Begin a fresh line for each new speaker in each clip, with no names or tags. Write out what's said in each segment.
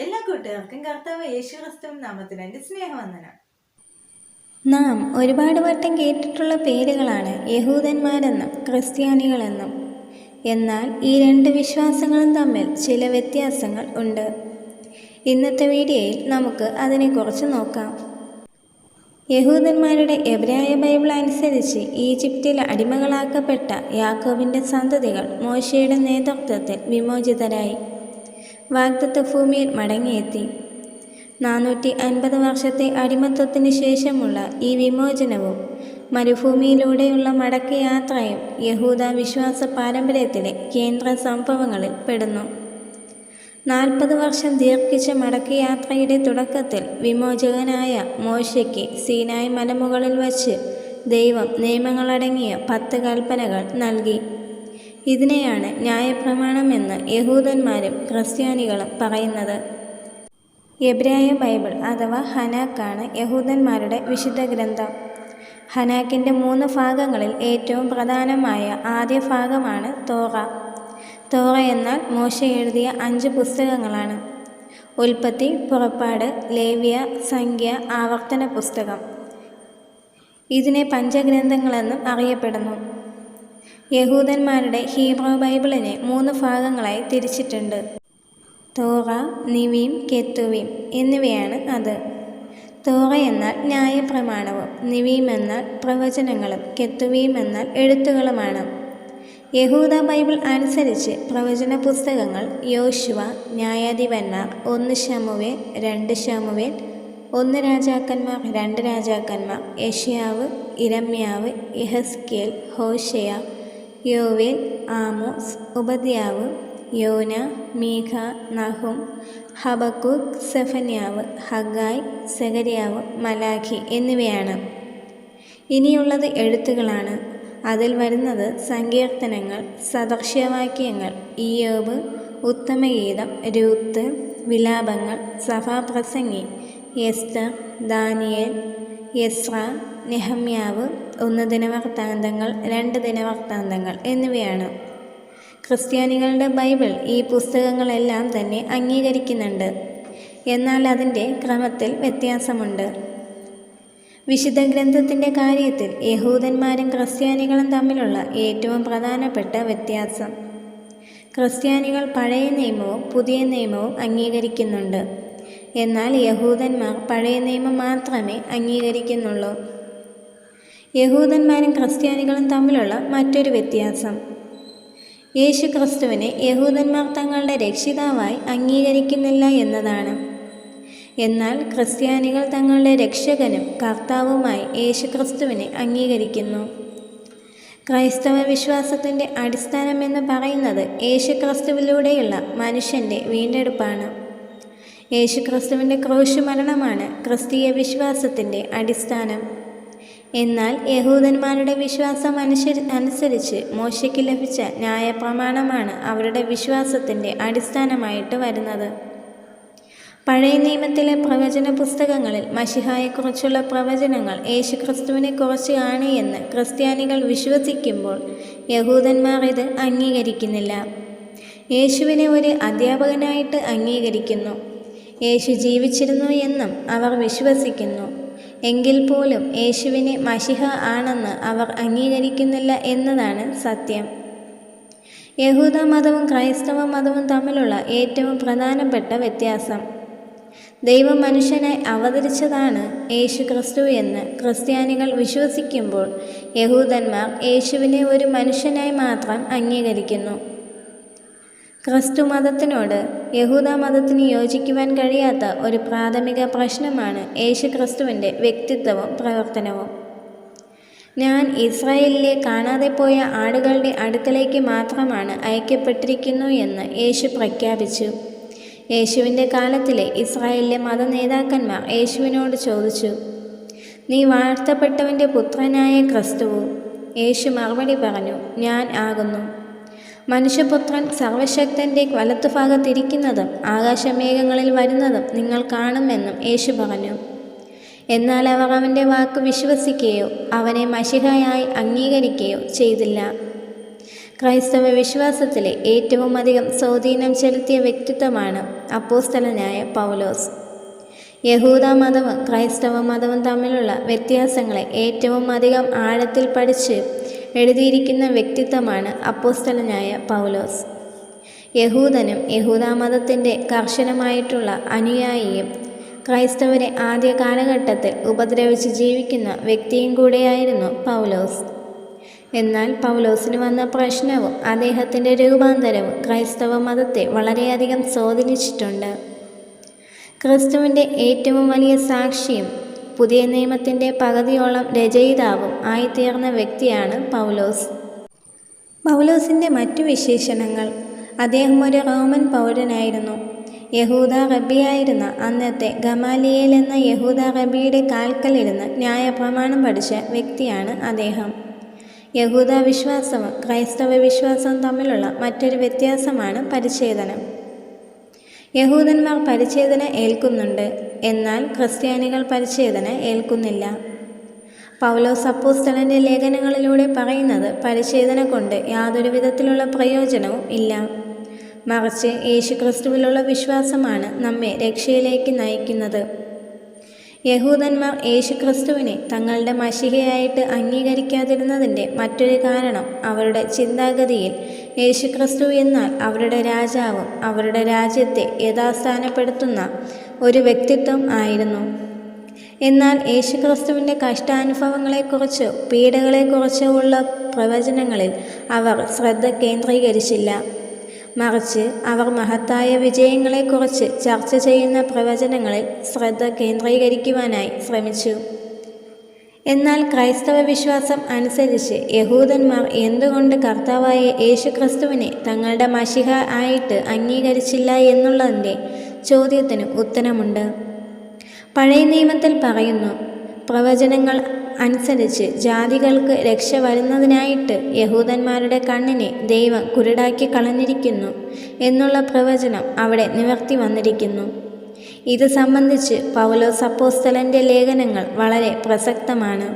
എല്ലാ കൂട്ടുകാർക്കും കർത്താവ് യേശു ക്രിസ്തുവിൻ നാമത്തിൽ എൻ്റെ സ്നേഹവന്ദനം.
നാം ഒരുപാട് വട്ടം കേട്ടിട്ടുള്ള പേരുകളാണ് യഹൂദന്മാരെന്നും ക്രിസ്ത്യാനികളെന്നും. എന്നാൽ ഈ രണ്ട് വിശ്വാസങ്ങളും തമ്മിൽ ചില വ്യത്യാസങ്ങൾ ഉണ്ട്. ഇന്നത്തെ വീഡിയോയിൽ നമുക്ക് അതിനെക്കുറിച്ച് നോക്കാം. യഹൂദന്മാരുടെ എബ്രായ ബൈബിൾ അനുസരിച്ച് ഈജിപ്തിൽ അടിമകളാക്കപ്പെട്ട യാക്കോബിൻ്റെ സന്തതികൾ മോശയുടെ നേതൃത്വത്തിൽ വിമോചിതരായി വാഗ്ദത്ത ഭൂമിയിൽ മടങ്ങിയെത്തി. 450 വർഷത്തെ അടിമത്വത്തിന് ശേഷമുള്ള ഈ വിമോചനവും മരുഭൂമിയിലൂടെയുള്ള മടക്കയാത്രയും യഹൂദ വിശ്വാസ പാരമ്പര്യത്തിലെ കേന്ദ്ര സംഭവങ്ങളിൽ പെടുന്നു. 40 വർഷം ദീർഘിച്ച മടക്കയാത്രയുടെ തുടക്കത്തിൽ വിമോചകനായ മോശയ്ക്ക് സീനായ് മലമുകളിൽ വച്ച് ദൈവം നിയമങ്ങളടങ്ങിയ 10 കൽപ്പനകൾ നൽകി. ഇതിനെയാണ് ന്യായപ്രമാണമെന്ന് യഹൂദന്മാരും ക്രിസ്ത്യാനികളും പറയുന്നത്. എബ്രായ ബൈബിൾ അഥവാ ഹനാക്കാണ് യഹൂദന്മാരുടെ വിശുദ്ധ ഗ്രന്ഥം. ഹനാക്കിൻ്റെ 3 ഭാഗങ്ങളിൽ ഏറ്റവും പ്രധാനമായ ആദ്യ ഭാഗമാണ് തോറ. തോറ എന്നാൽ മോശ എഴുതിയ 5 പുസ്തകങ്ങളാണ്. ഉൽപ്പത്തി, പുറപ്പാട്, ലേവ്യ, സംഖ്യ, ആവർത്തന പുസ്തകം. ഇതിനെ പഞ്ചഗ്രന്ഥങ്ങളെന്നും അറിയപ്പെടുന്നു. യഹൂദന്മാരുടെ ഹീബ്രു ബൈബിളിനെ 3 ഭാഗങ്ങളായി തിരിച്ചിട്ടുണ്ട്. തോറ, നിവീം, കെത്തുവീം എന്നിവയാണ് അത്. തോറ എന്നാൽ ന്യായപ്രമാണവും, നിവീം എന്നാൽ പ്രവചനങ്ങളും, കെത്തുവീം എന്നാൽ എഴുത്തുകളുമാണ്. യഹൂദ ബൈബിൾ അനുസരിച്ച് പ്രവചന പുസ്തകങ്ങൾ യോശുവ, ന്യായാധിപന്മാർ, 1 ശമൂവേൽ, 2 ശമൂവേൽ, 1 രാജാക്കന്മാർ, 2 രാജാക്കന്മാർ, യെശയ്യാവ്, ഇരമ്യാവ്, യെഹെസ്കേൽ, ഹോശയ, യോവേൽ, ആമോസ്, ഉപദ്യാവ്, യോന, മീഖ, നഹും, ഹബക്കൂക്ക്, സെഫന്യാവ്, ഹഗായ്, സെഖര്യാവ്, മലാഖി എന്നിവയാണ്. ഇനിയുള്ളത് എഴുത്തുകളാണ്. അതിൽ വരുന്നത് സങ്കീർത്തനങ്ങൾ, സദൃശ്യവാക്യങ്ങൾ, ഇയ്യോബ്, ഉത്തമഗീതം, രൂത്ത്, വിലാപങ്ങൾ, സഭാപ്രസംഗി, എസ്തർ, ദാനിയേൽ, എസ്ര, നെഹമ്യാവ്, 1 ദിനവൃത്താന്തങ്ങൾ, 2 ദിനവൃത്താന്തങ്ങൾ എന്നിവയാണ്. ക്രിസ്ത്യാനികളുടെ ബൈബിൾ ഈ പുസ്തകങ്ങളെല്ലാം തന്നെ അംഗീകരിക്കുന്നുണ്ട്. എന്നാൽ അതിൻ്റെ ക്രമത്തിൽ വ്യത്യാസമുണ്ട്. വിശുദ്ധ ഗ്രന്ഥത്തിൻ്റെ കാര്യത്തിൽ യഹൂദന്മാരും ക്രിസ്ത്യാനികളും തമ്മിലുള്ള ഏറ്റവും പ്രധാനപ്പെട്ട വ്യത്യാസം, ക്രിസ്ത്യാനികൾ പഴയ നിയമവും പുതിയ നിയമവും അംഗീകരിക്കുന്നുണ്ട്. എന്നാൽ യഹൂദന്മാർ പഴയ നിയമം മാത്രമേ അംഗീകരിക്കുന്നുള്ളൂ. യഹൂദന്മാരും ക്രിസ്ത്യാനികളും തമ്മിലുള്ള മറ്റൊരു വ്യത്യാസം, യേശു ക്രിസ്തുവിനെ യഹൂദന്മാർ തങ്ങളുടെ രക്ഷിതാവായി അംഗീകരിക്കുന്നില്ല എന്നതാണ്. എന്നാൽ ക്രിസ്ത്യാനികൾ തങ്ങളുടെ രക്ഷകനും കർത്താവുമായി യേശു ക്രിസ്തുവിനെ അംഗീകരിക്കുന്നു. ക്രൈസ്തവ വിശ്വാസത്തിൻ്റെ അടിസ്ഥാനമെന്ന് പറയുന്നത് യേശു ക്രിസ്തുവിലൂടെയുള്ള മനുഷ്യൻ്റെ വീണ്ടെടുപ്പാണ്. യേശു ക്രിസ്തുവിൻ്റെ ക്രൂശ് മരണമാണ് ക്രിസ്തീയ വിശ്വാസത്തിൻ്റെ അടിസ്ഥാനം. എന്നാൽ യഹൂദന്മാരുടെ വിശ്വാസം അനുസരിച്ച് മോശയ്ക്ക് ലഭിച്ച ന്യായപ്രമാണമാണ് അവരുടെ വിശ്വാസത്തിൻ്റെ അടിസ്ഥാനമായിട്ട് വരുന്നത്. പഴയ നിയമത്തിലെ പ്രവചന പുസ്തകങ്ങളിൽ മശിഹായെക്കുറിച്ചുള്ള പ്രവചനങ്ങൾ യേശുക്രിസ്തുവിനെ കുറിച്ച് ആണ് എന്ന് ക്രിസ്ത്യാനികൾ വിശ്വസിക്കുമ്പോൾ യഹൂദന്മാർ ഇത് അംഗീകരിക്കുന്നില്ല. യേശുവിനെ ഒരു അധ്യാപകനായിട്ട് അംഗീകരിക്കുന്നു. യേശു ജീവിച്ചിരുന്നു എന്നും അവർ വിശ്വസിക്കുന്നു. എങ്കിൽ പോലും യേശുവിനെ മശിഹ ആണെന്ന് അവർ അംഗീകരിക്കുന്നില്ല എന്നതാണ് സത്യം. യഹൂദ മതവും ക്രൈസ്തവ മതവും തമ്മിലുള്ള ഏറ്റവും പ്രധാനപ്പെട്ട വ്യത്യാസം, ദൈവം മനുഷ്യനായി അവതരിച്ചതാണ് യേശു ക്രിസ്തു എന്ന് ക്രിസ്ത്യാനികൾ വിശ്വസിക്കുമ്പോൾ യഹൂദന്മാർ യേശുവിനെ ഒരു മനുഷ്യനായി മാത്രം അംഗീകരിക്കുന്നു. ക്രിസ്തു മതത്തിനോട് യഹൂദ മതത്തിന് യോജിക്കുവാൻ കഴിയാത്ത ഒരു പ്രാഥമിക പ്രശ്നമാണ് യേശു ക്രിസ്തുവിൻ്റെ വ്യക്തിത്വവും പ്രവർത്തനവും. ഞാൻ ഇസ്രായേലിലെ കാണാതെ പോയ ആടുകളുടെ അടുക്കലേക്ക് മാത്രമാണ് അയക്കപ്പെട്ടിരിക്കുന്നു എന്ന് യേശു പ്രഖ്യാപിച്ചു. യേശുവിൻ്റെ കാലത്തിലെ ഇസ്രായേലിലെ മതനേതാക്കന്മാർ യേശുവിനോട് ചോദിച്ചു, നീ വാഴ്ത്തപ്പെട്ടവൻ്റെ പുത്രനായ ക്രിസ്തുവോ? യേശു മറുപടി പറഞ്ഞു, ഞാൻ ആകുന്നു. മനുഷ്യപുത്രൻ സർവശക്തൻ്റെ വലത്തുഭാഗത്തിരിക്കുന്നതും ആകാശമേഘങ്ങളിൽ വരുന്നതും നിങ്ങൾ കാണുമെന്നും യേശു പറഞ്ഞു. എന്നാൽ അവർ അവൻ്റെ വാക്ക് വിശ്വസിക്കുകയോ അവനെ മശിഹയായി അംഗീകരിക്കുകയോ ചെയ്തില്ല. ക്രൈസ്തവ വിശ്വാസത്തിലെ ഏറ്റവും അധികം സ്വാധീനം ചെലുത്തിയ വ്യക്തിത്വമാണ് അപ്പോസ്തലനായ പൗലോസ്. യഹൂദ മതവും ക്രൈസ്തവ മതവും തമ്മിലുള്ള വ്യത്യാസങ്ങളെ ഏറ്റവും അധികം ആഴത്തിൽ പഠിച്ച് എഴുതിയിരിക്കുന്ന വ്യക്തിത്വമാണ് അപ്പോസ്തലനായ പൗലോസ്. യഹൂദനും യഹൂദമതത്തിൻ്റെ കർശനമായിട്ടുള്ള അനുയായിയും ക്രൈസ്തവരെ ആദ്യ കാലഘട്ടത്തിൽ ഉപദ്രവിച്ച് ജീവിക്കുന്ന വ്യക്തിയും കൂടെയായിരുന്നു പൗലോസ്. എന്നാൽ പൗലോസിന് വന്ന പ്രശ്നവും അദ്ദേഹത്തിൻ്റെ രൂപാന്തരവും ക്രൈസ്തവ മതത്തെ വളരെയധികം സ്വാധീനിച്ചിട്ടുണ്ട്. ക്രിസ്തുവിൻ്റെ ഏറ്റവും വലിയ സാക്ഷിയും പുതിയ നിയമത്തിൻ്റെ പകുതിയോളം രചയിതാവും ആയിത്തീർന്ന വ്യക്തിയാണ് പൗലോസ്. പൗലോസിൻ്റെ മറ്റു വിശേഷണങ്ങൾ: അദ്ദേഹം ഒരു റോമൻ പൗരനായിരുന്നു. യഹൂദ റബ്ബിയായിരുന്ന അന്നത്തെ ഗമാലിയേൽ എന്ന യഹൂദ റബ്ബിയുടെ കാൽക്കലിരുന്ന് ന്യായപ്രമാണം പഠിച്ച വ്യക്തിയാണ് അദ്ദേഹം. യഹൂദ വിശ്വാസവും ക്രൈസ്തവ വിശ്വാസവും തമ്മിലുള്ള മറ്റൊരു വ്യത്യാസമാണ് പരിച്ഛേദനം. യഹൂദന്മാർ പരിച്ഛേദന ഏൽക്കുന്നുണ്ട്, എന്നാൽ ക്രിസ്ത്യാനികൾ പരിച്ഛേദന ഏൽക്കുന്നില്ല. പൗലോസ് അപ്പോസ്തലൻ്റെ ലേഖനങ്ങളിലൂടെ പറയുന്നത് പരിച്ഛേദന കൊണ്ട് യാതൊരു വിധത്തിലുള്ള പ്രയോജനവും ഇല്ല, മറിച്ച് യേശുക്രിസ്തുവിലുള്ള വിശ്വാസമാണ് നമ്മെ രക്ഷയിലേക്ക് നയിക്കുന്നത്. യഹൂദന്മാർ യേശുക്രിസ്തുവിനെ തങ്ങളുടെ മശിഹയായിട്ട് അംഗീകരിക്കാതിരുന്നതിൻ്റെ മറ്റൊരു കാരണം അവരുടെ ചിന്താഗതിയിൽ യേശുക്രിസ്തു എന്നാൽ അവരുടെ രാജാവും അവരുടെ രാജ്യത്തെ യഥാസ്ഥാനപ്പെടുത്തുന്ന ഒരു വ്യക്തിത്വം ആയിരുന്നു. എന്നാൽ യേശുക്രിസ്തുവിൻ്റെ കഷ്ടാനുഭവങ്ങളെക്കുറിച്ചോ പീഡകളെക്കുറിച്ചോ ഉള്ള പ്രവചനങ്ങളിൽ അവർ ശ്രദ്ധ കേന്ദ്രീകരിച്ചില്ല, മറിച്ച് അവർ മഹത്തായ വിജയങ്ങളെക്കുറിച്ച് ചർച്ച ചെയ്യുന്ന പ്രവചനങ്ങളിൽ ശ്രദ്ധ കേന്ദ്രീകരിക്കുവാനായി ശ്രമിച്ചു. എന്നാൽ ക്രൈസ്തവ വിശ്വാസം അനുസരിച്ച് യഹൂദന്മാർ എന്തുകൊണ്ട് കർത്താവായ യേശുക്രിസ്തുവിനെ തങ്ങളുടെ മശിഹ ആയിട്ട് അംഗീകരിച്ചില്ല എന്നുള്ളതിൻ്റെ ചോദ്യത്തിന് ഉത്തരമുണ്ട്. പഴയ നിയമത്തിൽ പറയുന്നു, പ്രവചനങ്ങൾ അനുസരിച്ച് ജാതികൾക്ക് രക്ഷ വരുന്നതിനായിട്ട് യഹൂദന്മാരുടെ കണ്ണിനെ ദൈവം കുരുടാക്കി കളഞ്ഞിരിക്കുന്നു എന്നുള്ള പ്രവചനം അവിടെ നിവർത്തി വന്നിരിക്കുന്നു. ഇത് സംബന്ധിച്ച് പൗലോസ് അപ്പോസ്തലൻ്റെ ലേഖനങ്ങൾ വളരെ പ്രസക്തമാണ്.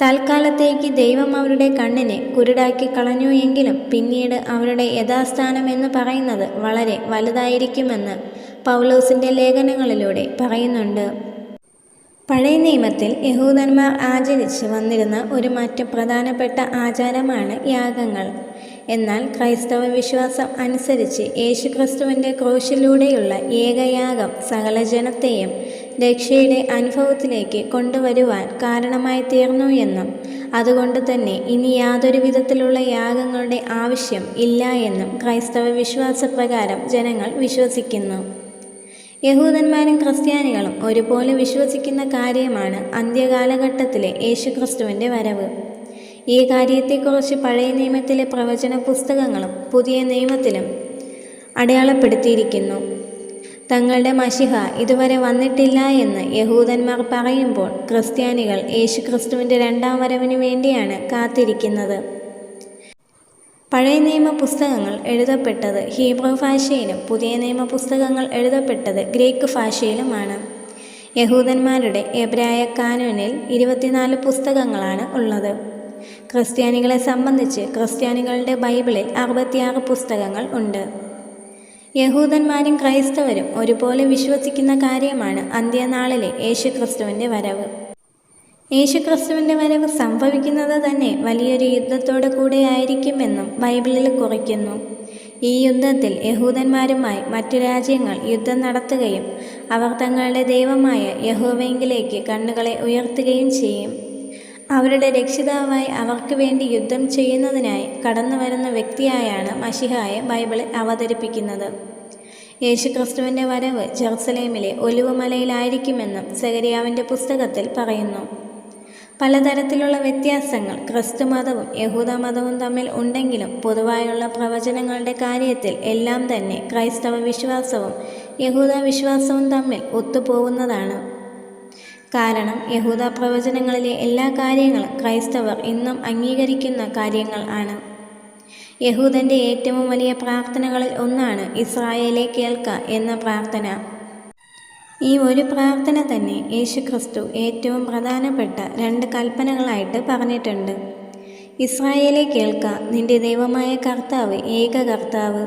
തൽക്കാലത്തേക്ക് ദൈവം അവരുടെ കണ്ണിനെ കുരുടാക്കി കളഞ്ഞു എങ്കിലും പിന്നീട് അവരുടെ യഥാസ്ഥാനം എന്ന് പറയുന്നത് വളരെ വലുതായിരിക്കുമെന്ന് പൗലോസിൻ്റെ ലേഖനങ്ങളിലൂടെ പറയുന്നുണ്ട്. പഴയ നിയമത്തിൽ യഹൂദന്മാർ ആചരിച്ച് വന്നിരുന്ന ഒരു മറ്റ് പ്രധാനപ്പെട്ട ആചാരമാണ് യാഗങ്ങൾ. എന്നാൽ ക്രൈസ്തവ വിശ്വാസം അനുസരിച്ച് യേശുക്രിസ്തുവിൻ്റെ ക്രൂശിലൂടെയുള്ള ഏകയാഗം സകല ജനത്തെയും രക്ഷയുടെ അനുഭവത്തിലേക്ക് കൊണ്ടുവരുവാൻ കാരണമായി തീർന്നു എന്നും അതുകൊണ്ട് തന്നെ ഇനി യാതൊരു വിധത്തിലുള്ള യാഗങ്ങളുടെ ആവശ്യം ഇല്ല എന്നും ക്രൈസ്തവ വിശ്വാസപ്രകാരം ജനങ്ങൾ വിശ്വസിക്കുന്നു. യഹൂദന്മാരും ക്രിസ്ത്യാനികളും ഒരുപോലെ വിശ്വസിക്കുന്ന കാര്യമാണ് അന്ത്യകാലഘട്ടത്തിലെ യേശുക്രിസ്തുവിൻ്റെ വരവ്. ഈ കാര്യത്തെക്കുറിച്ച് പഴയ നിയമത്തിലെ പ്രവചന പുസ്തകങ്ങളും പുതിയ നിയമത്തിലും അടയാളപ്പെടുത്തിയിരിക്കുന്നു. തങ്ങളുടെ മശിഹ ഇതുവരെ വന്നിട്ടില്ല എന്ന് യഹൂദന്മാർ പറയുമ്പോൾ ക്രിസ്ത്യാനികൾ യേശുക്രിസ്തുവിൻ്റെ രണ്ടാം വരവിന് വേണ്ടിയാണ് കാത്തിരിക്കുന്നത്. പഴയ നിയമ പുസ്തകങ്ങൾ എഴുതപ്പെട്ടത് ഹീബ്രു ഭാഷയിലും പുതിയ നിയമ പുസ്തകങ്ങൾ എഴുതപ്പെട്ടത് ഗ്രീക്ക് ഭാഷയിലുമാണ്. യഹൂദന്മാരുടെ എബ്രായ കാനോനിൽ 24 പുസ്തകങ്ങളാണ് ഉള്ളത്. ക്രിസ്ത്യാനികളെ സംബന്ധിച്ച് ക്രിസ്ത്യാനികളുടെ ബൈബിളിൽ 66 പുസ്തകങ്ങൾ ഉണ്ട്. യഹൂദന്മാരും ക്രൈസ്തവരും ഒരുപോലെ വിശ്വസിക്കുന്ന കാര്യമാണ് അന്ത്യനാളിലെ യേശുക്രിസ്തുവിൻ്റെ വരവ്. യേശുക്രിസ്തുവിൻ്റെ വരവ് സംഭവിക്കുന്നത് തന്നെ വലിയൊരു യുദ്ധത്തോടു കൂടെ ആയിരിക്കുമെന്നും ബൈബിളിൽ കുറിക്കുന്നു. ഈ യുദ്ധത്തിൽ യഹൂദന്മാരുമായി മറ്റു രാജ്യങ്ങൾ യുദ്ധം നടത്തുകയും അവർ തങ്ങളുടെ ദൈവമായ യഹോവയെങ്കിലേക്ക് കണ്ണുകളെ ഉയർത്തുകയും ചെയ്യും. അവരുടെ രക്ഷിതാവായി അവർക്ക് വേണ്ടി യുദ്ധം ചെയ്യുന്നതിനായി കടന്നു വരുന്ന വ്യക്തിയായാണ് മശിഹായെ ബൈബിളിൽ അവതരിപ്പിക്കുന്നത്. യേശുക്രിസ്തുവിൻ്റെ വരവ് ജെറുസലേമിലെ ഒലിവുമലയിലായിരിക്കുമെന്നും സെഖര്യാവിൻ്റെ പുസ്തകത്തിൽ പറയുന്നു. പലതരത്തിലുള്ള വ്യത്യാസങ്ങൾ ക്രിസ്തുമതവും യഹൂദമതവും തമ്മിൽ ഉണ്ടെങ്കിലും പൊതുവായുള്ള പ്രവചനങ്ങളുടെ കാര്യത്തിൽ എല്ലാം തന്നെ ക്രൈസ്തവ വിശ്വാസവും യഹൂദ വിശ്വാസവും തമ്മിൽ ഒത്തുപോകുന്നതാണ്. കാരണം യഹൂദ പ്രവചനങ്ങളിലെ എല്ലാ കാര്യങ്ങളും ക്രൈസ്തവർ ഇന്നും അംഗീകരിക്കുന്ന കാര്യങ്ങൾ ആണ്. യഹൂദൻ്റെ ഏറ്റവും വലിയ പ്രാർത്ഥനകളിൽ ഒന്നാണ് ഇസ്രായേലെ കേൾക്ക എന്ന പ്രാർത്ഥന. ഈ ഒരു പ്രാർത്ഥന തന്നെ യേശുക്രിസ്തു ഏറ്റവും പ്രധാനപ്പെട്ട 2 കൽപ്പനകളായിട്ട് പറഞ്ഞിട്ടുണ്ട്. ഇസ്രായേലേ കേൾക്ക, നിന്റെ ദൈവമായ കർത്താവ് ഏക കർത്താവ്.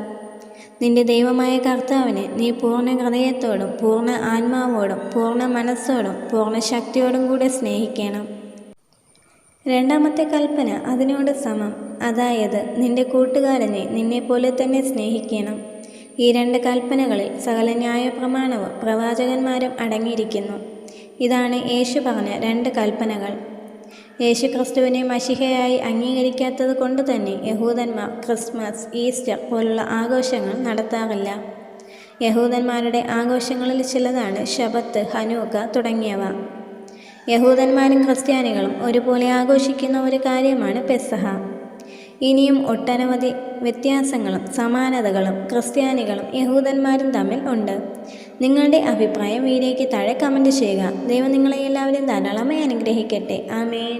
നിന്റെ ദൈവമായ കർത്താവിനെ നീ പൂർണ്ണ ഹൃദയത്തോടും പൂർണ്ണ ആത്മാവോടും പൂർണ്ണ മനസ്സോടും പൂർണ്ണ ശക്തിയോടും കൂടെ സ്നേഹിക്കണം. രണ്ടാമത്തെ കൽപ്പന അതിനോട് സമം, അതായത് നിന്റെ കൂട്ടുകാരനെ നിന്നെപ്പോലെ തന്നെ സ്നേഹിക്കണം. ഈ 2 കൽപ്പനകളിൽ സകല ന്യായപ്രമാണവും പ്രവാചകന്മാരും അടങ്ങിയിരിക്കുന്നു. ഇതാണ് യേശു പറഞ്ഞ 2 കൽപ്പനകൾ. യേശു ക്രിസ്തുവിനെ മശിഹയായി അംഗീകരിക്കാത്തത് കൊണ്ട് തന്നെ യഹൂദന്മാർ ക്രിസ്മസ്, ഈസ്റ്റർ പോലുള്ള ആഘോഷങ്ങൾ നടത്താറില്ല. യഹൂദന്മാരുടെ ആഘോഷങ്ങളിൽ ചിലതാണ് ശബത്ത്, ഹനൂക്ക തുടങ്ങിയവ. യഹൂദന്മാരും ക്രിസ്ത്യാനികളും ഒരുപോലെ ആഘോഷിക്കുന്ന ഒരു കാര്യമാണ് പെസഹ. ഇനിയും ഒട്ടനവധി വ്യത്യാസങ്ങളും സമാനതകളും ക്രിസ്ത്യാനികളും യഹൂദന്മാരും തമ്മിൽ ഉണ്ട്. നിങ്ങളുടെ അഭിപ്രായം വീഡിയോയ്ക്ക് താഴെ കമൻറ്റ് ചെയ്യുക. ദൈവം നിങ്ങളെ എല്ലാവരെയും ധാരാളമായി അനുഗ്രഹിക്കട്ടെ. ആമേൻ.